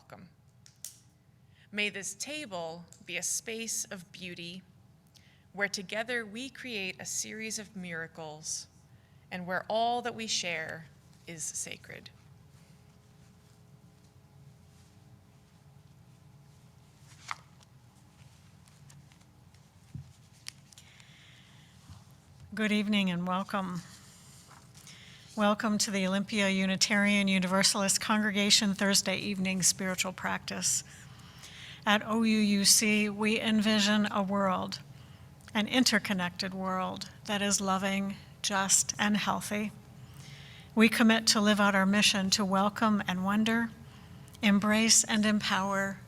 welcome. May this table be a space of beauty where together we create a series of miracles and where all that we share is sacred. Good evening and welcome. Welcome to the Olympia Unitarian Universalist Congregation Thursday evening spiritual practice. At OUUC, we envision a world, an interconnected world that is loving, just, and healthy. We commit to live out our mission to welcome and wonder, embrace and empower,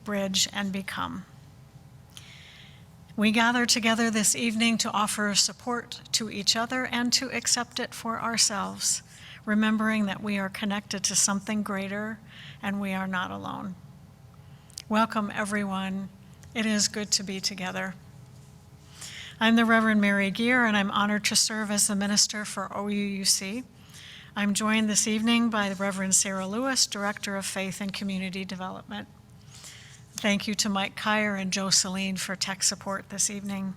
bridge and become. We gather together this evening to offer support to each other and to accept it for ourselves, remembering that we are connected to something greater and we are not alone. Welcome, everyone. It is good to be together. I'm the Reverend Mary Geer, and I'm honored to serve as the minister for OUUC. I'm joined this evening by the Reverend Sara Lewis, Director of Faith and Community Development. Thank you to Mike Kyer and Joe Celine for tech support this evening.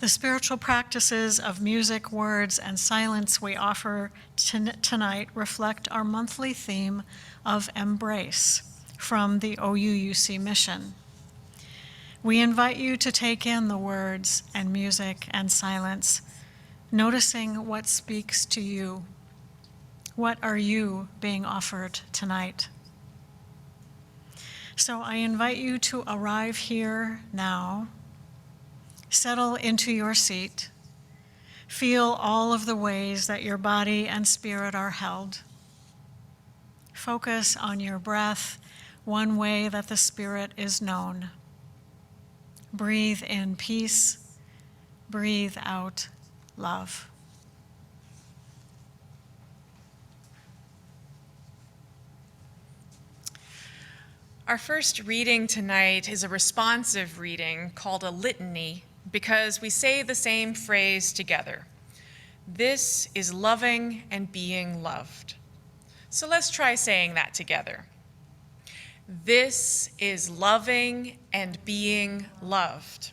The spiritual practices of music, words, and silence we offer tonight reflect our monthly theme of embrace from the OUUC mission. We invite you to take in the words and music and silence, noticing what speaks to you. What are you being offered tonight? So I invite you to arrive here now, settle into your seat, feel all of the ways that your body and spirit are held. Focus on your breath, one way that the spirit is known. Breathe in peace, breathe out love. Our first reading tonight is a responsive reading called a litany because we say the same phrase together. This is loving and being loved. So let's try saying that together. This is loving and being loved.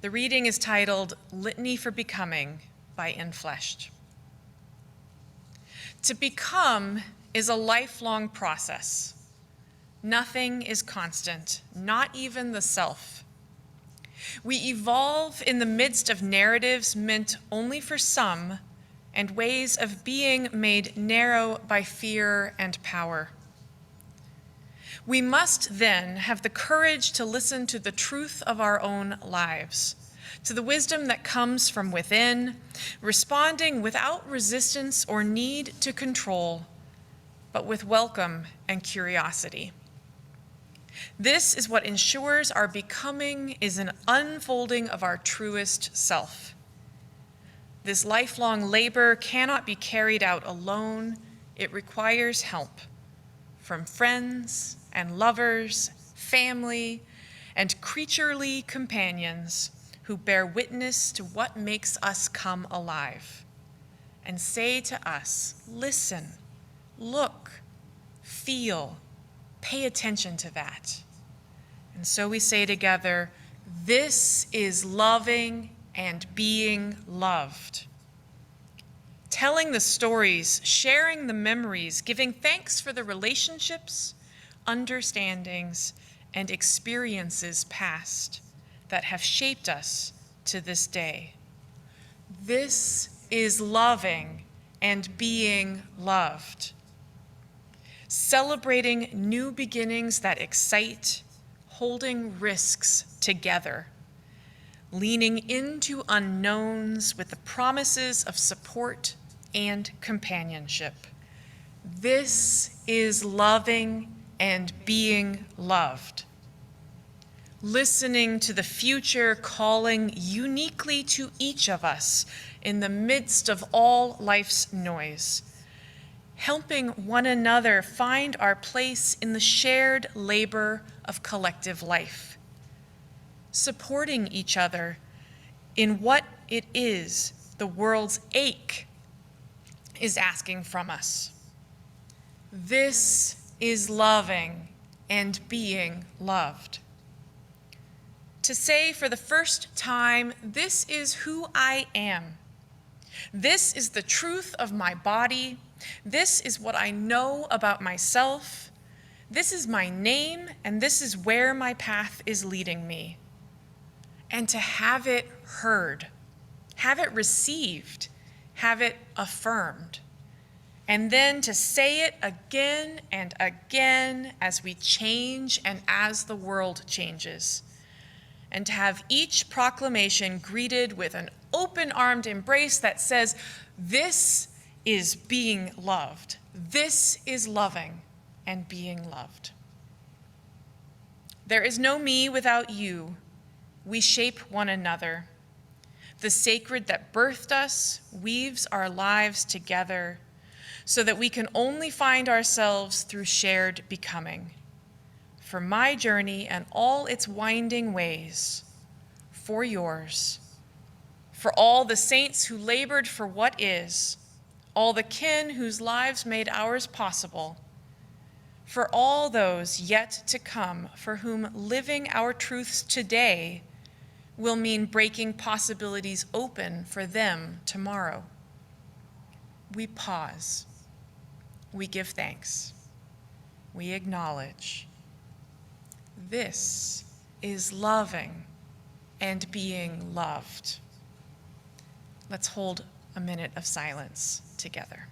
The reading is titled Litany for Becoming by Infleshed. To become is a lifelong process. Nothing is constant, not even the self. We evolve in the midst of narratives meant only for some and ways of being made narrow by fear and power. We must then have the courage to listen to the truth of our own lives, to the wisdom that comes from within, responding without resistance or need to control, but with welcome and curiosity. This is what ensures our becoming is an unfolding of our truest self. This lifelong labor cannot be carried out alone. It requires help from friends and lovers, family, and creaturely companions who bear witness to what makes us come alive and say to us, listen, look, feel, pay attention to that. And so we say together, this is loving and being loved. Telling the stories, sharing the memories, giving thanks for the relationships, understandings, and experiences past that have shaped us to this day. This is loving and being loved. Celebrating new beginnings that excite, holding risks together, leaning into unknowns with the promises of support and companionship. This is loving and being loved. Listening to the future calling uniquely to each of us in the midst of all life's noise. Helping one another find our place in the shared labor of collective life. Supporting each other in what it is the world's ache is asking from us. This is loving and being loved. To say for the first time, this is who I am. This is the truth of my body. This is what I know about myself. This is my name, and this is where my path is leading me. And to have it heard, have it received, have it affirmed. And then to say it again and again as we change and as the world changes. And to have each proclamation greeted with an open-armed embrace that says, this is being loved. This is loving and being loved. There is no me without you. We shape one another. The sacred that birthed us weaves our lives together so that we can only find ourselves through shared becoming. For my journey and all its winding ways, for yours, for all the saints who labored for what is, all the kin whose lives made ours possible, for all those yet to come for whom living our truths today will mean breaking possibilities open for them tomorrow. We pause. We give thanks. We acknowledge. This is loving and being loved. Let's hold a minute of silence together.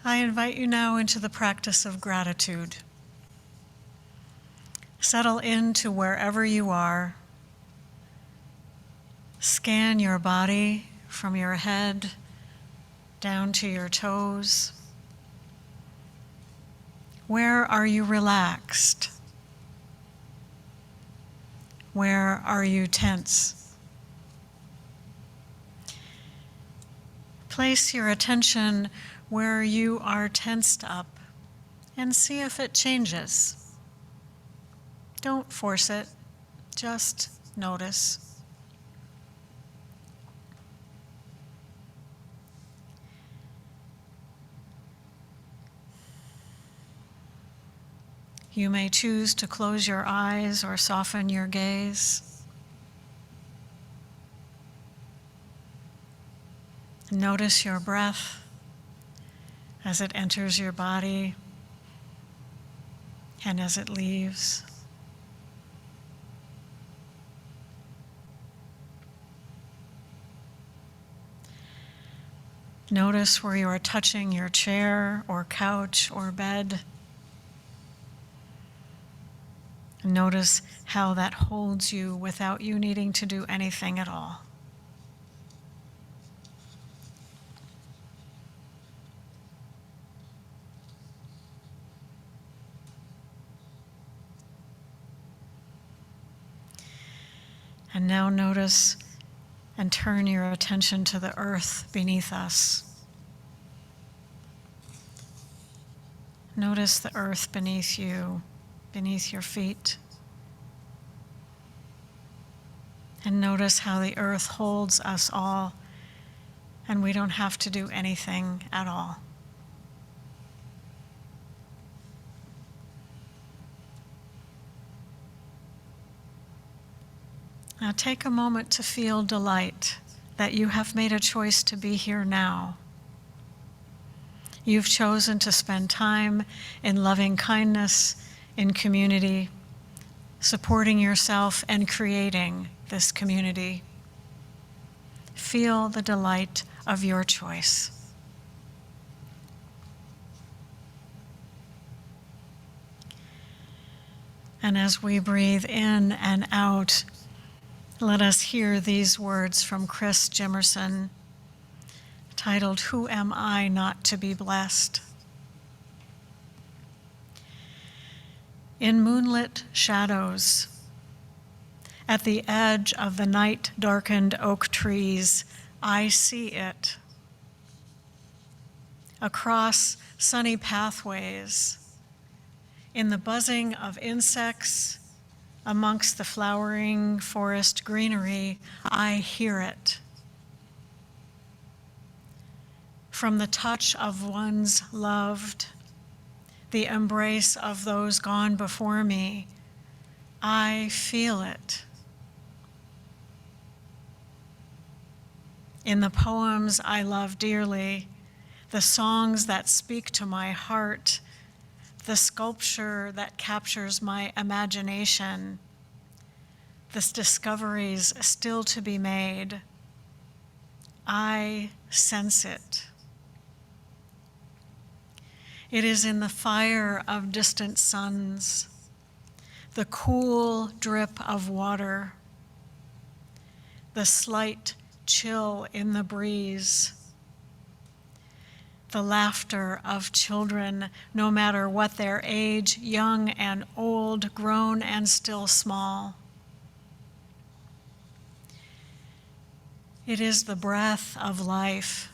I invite you now into the practice of gratitude. Settle into wherever you are. Scan your body from your head down to your toes. Where are you relaxed? Where are you tense? Place your attention where you are tensed up and see if it changes. Don't force it, just notice. You may choose to close your eyes or soften your gaze. Notice your breath as it enters your body and as it leaves. Notice where you are touching your chair or couch or bed. Notice how that holds you without you needing to do anything at all. And now notice and turn your attention to the earth beneath us. Notice the earth beneath you, beneath your feet. And notice how the earth holds us all, and we don't have to do anything at all. Now take a moment to feel delight that you have made a choice to be here now. You've chosen to spend time in loving kindness, in community, supporting yourself and creating this community. Feel the delight of your choice. And as we breathe in and out, let us hear these words from Chris Jimerson, titled, "Who Am I Not to Be Blessed?" In moonlit shadows, at the edge of the night-darkened oak trees, I see it. Across sunny pathways, in the buzzing of insects, amongst the flowering forest greenery, I hear it. From the touch of one's loved, the embrace of those gone before me, I feel it. In the poems I love dearly, the songs that speak to my heart, the sculpture that captures my imagination, the discoveries still to be made, I sense it. It is in the fire of distant suns, the cool drip of water, the slight chill in the breeze, the laughter of children, no matter what their age, young and old, grown and still small. It is the breath of life,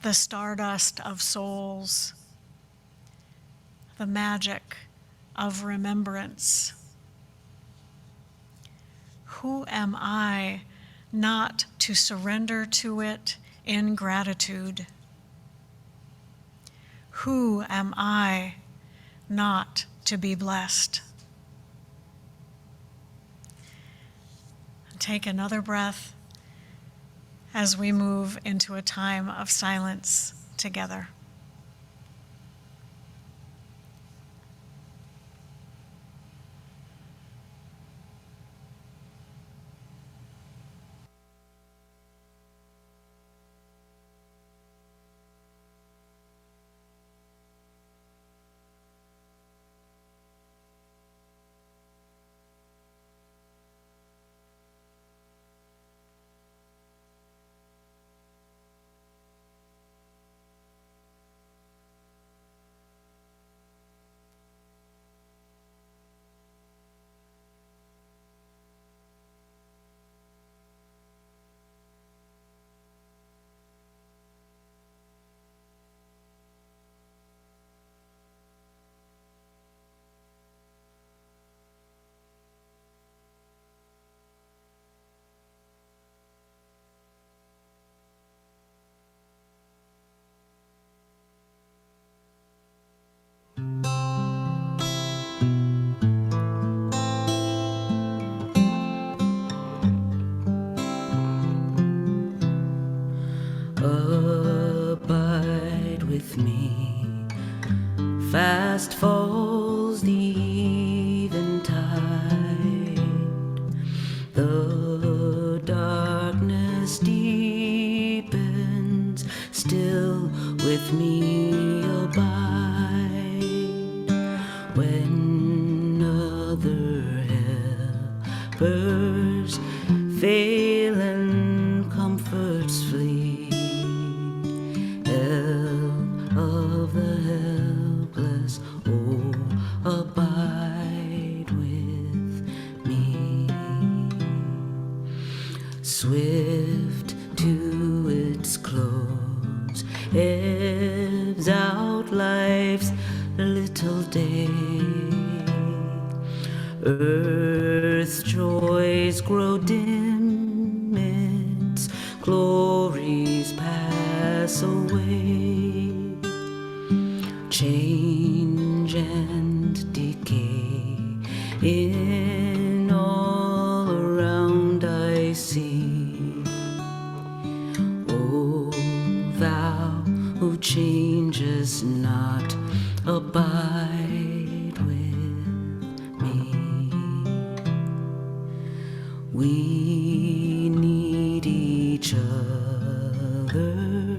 the stardust of souls, the magic of remembrance. Who am I not to surrender to it in gratitude? Who am I not to be blessed? Take another breath as we move into a time of silence together. Fast falls the eventide, the darkness deepens, still with me abide. When other helpers fail and comforts flee, help of the helpless, oh, abide with me. Swift to its close, ebbs out life's little day. Earth's joys grow dim, its glories pass away. Change and decay in all around I see. O thou who changes not, abide with me. We need each other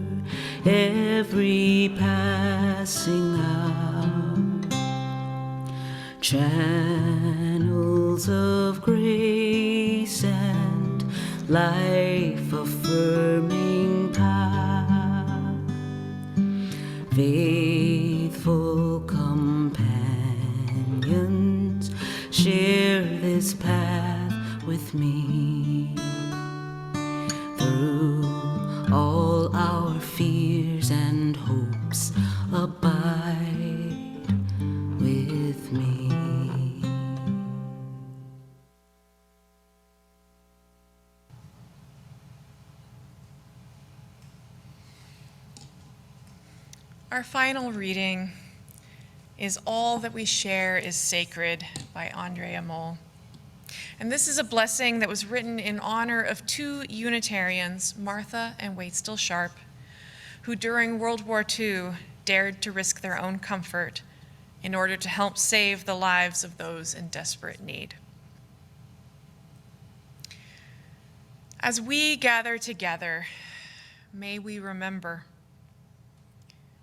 every passing hour, channels of grace and life affirming power, faithful companions share this path with me. Through all our fears and hopes, abide with me. Our final reading is All That We Share is Sacred by Andrea Moll. And this is a blessing that was written in honor of two Unitarians, Martha and Waitstill Sharp, who during World War II dared to risk their own comfort in order to help save the lives of those in desperate need. As we gather together, may we remember,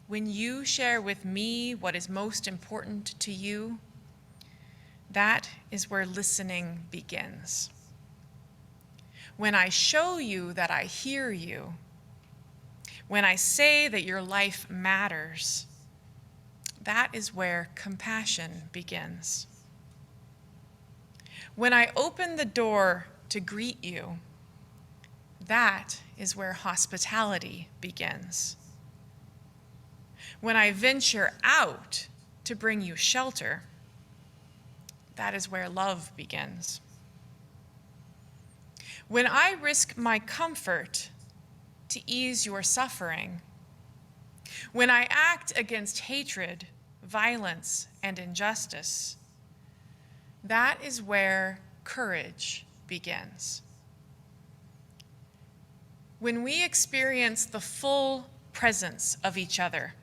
when you share with me what is most important to you, that is where listening begins. When I show you that I hear you, when I say that your life matters, that is where compassion begins. When I open the door to greet you, that is where hospitality begins. When I venture out to bring you shelter, that is where love begins. When I risk my comfort to ease your suffering, when I act against hatred, violence, and injustice, that is where courage begins. When we experience the full presence of each other,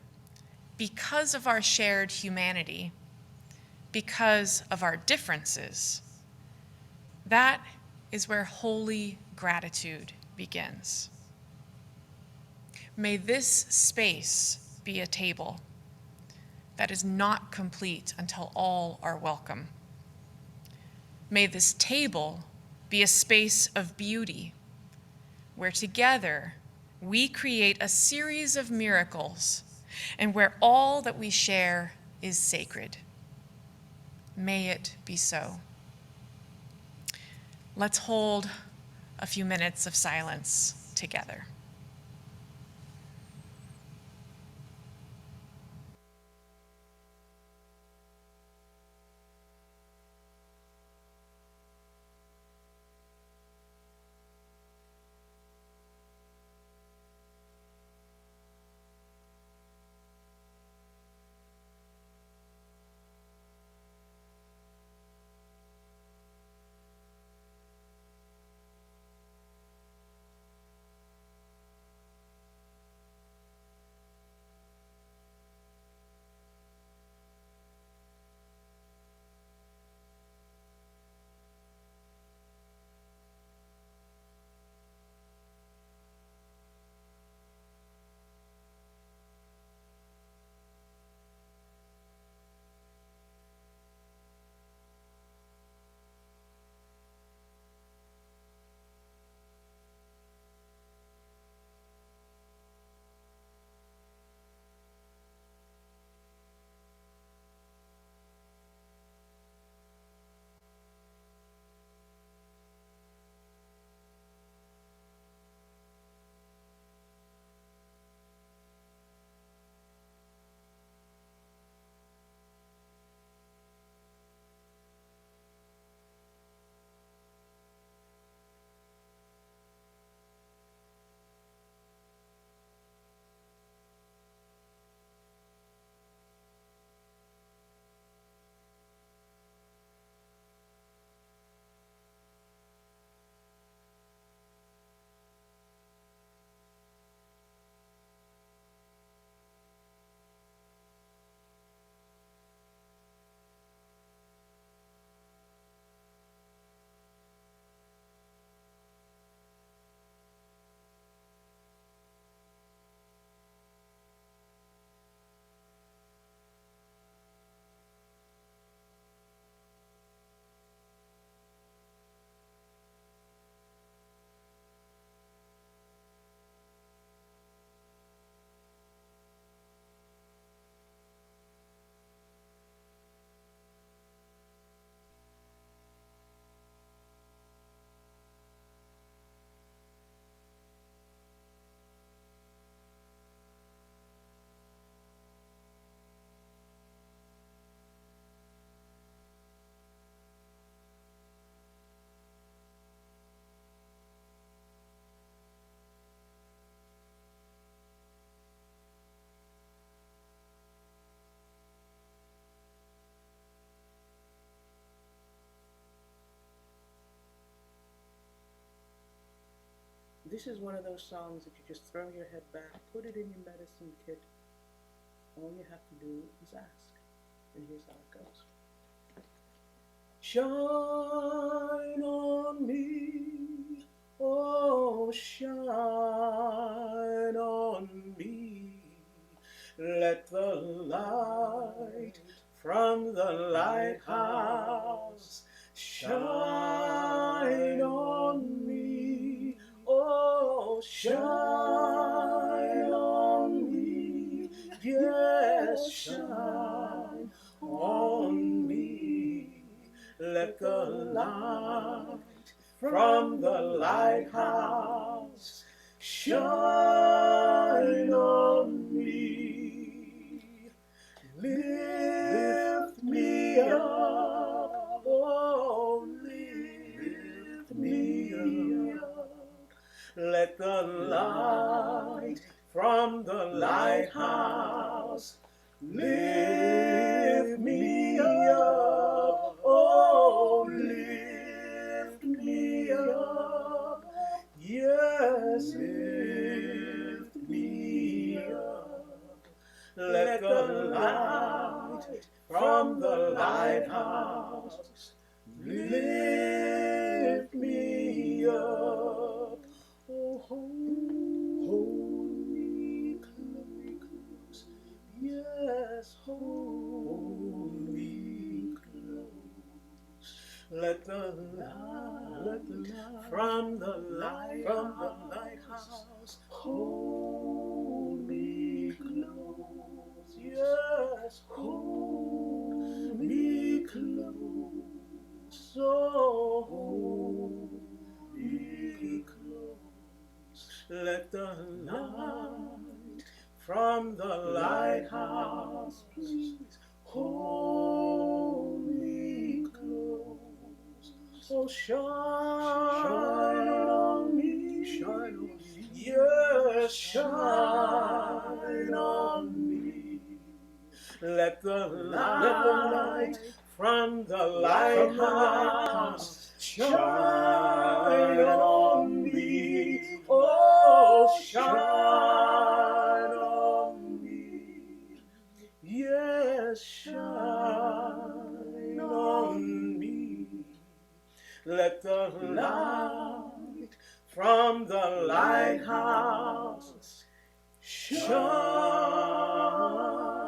because of our shared humanity, because of our differences, that is where holy gratitude begins. May this space be a table that is not complete until all are welcome. May this table be a space of beauty where together we create a series of miracles and where all that we share is sacred. May it be so. Let's hold a few minutes of silence together. This is one of those songs that you just throw your head back, put it in your medicine kit. All you have to do is ask. And here's how it goes. Shine on me, oh shine on me. Let the light from the lighthouse shine on me, oh shine on me, yes, shine on me. Let the light from the lighthouse shine on me. Lift me up, oh, lift me up. Let the light from the lighthouse lift me up, oh, lift me up. Yes, lift me up. Let the light from the lighthouse lift me up. Oh, hold me close. Yes, hold me close. Let the light from the lighthouse hold me close. Yes, hold me close. Oh, hold me close. Let the light from the lighthouse, please hold me close. Oh, shine on me, shine on me, yes, shine on me. Let the light from the lighthouse shine on me, oh, shine on me, yes, shine on me. Let the light from the lighthouse shine on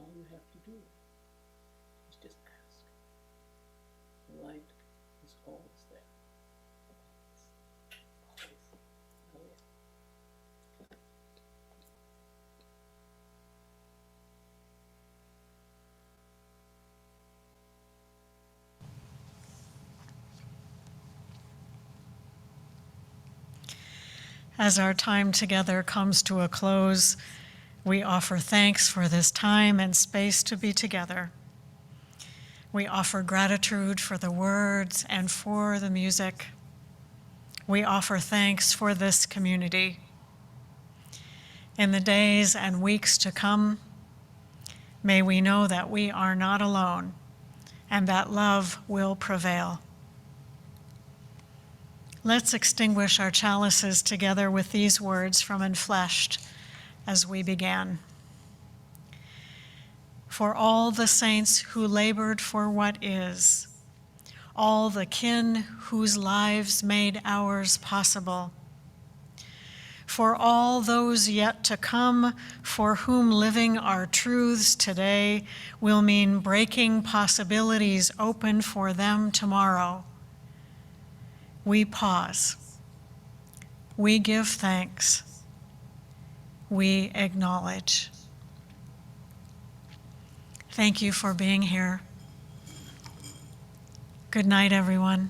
all you have to do is just ask. The light is always there. Always. Oh, yeah. As our time together comes to a close, we offer thanks for this time and space to be together. We offer gratitude for the words and for the music. We offer thanks for this community. In the days and weeks to come, may we know that we are not alone and that love will prevail. Let's extinguish our chalices together with these words from Enfleshed as we began. For all the saints who labored for what is, all the kin whose lives made ours possible, for all those yet to come, for whom living our truths today will mean breaking possibilities open for them tomorrow, we pause. We give thanks. We acknowledge. Thank you for being here. Good night, everyone.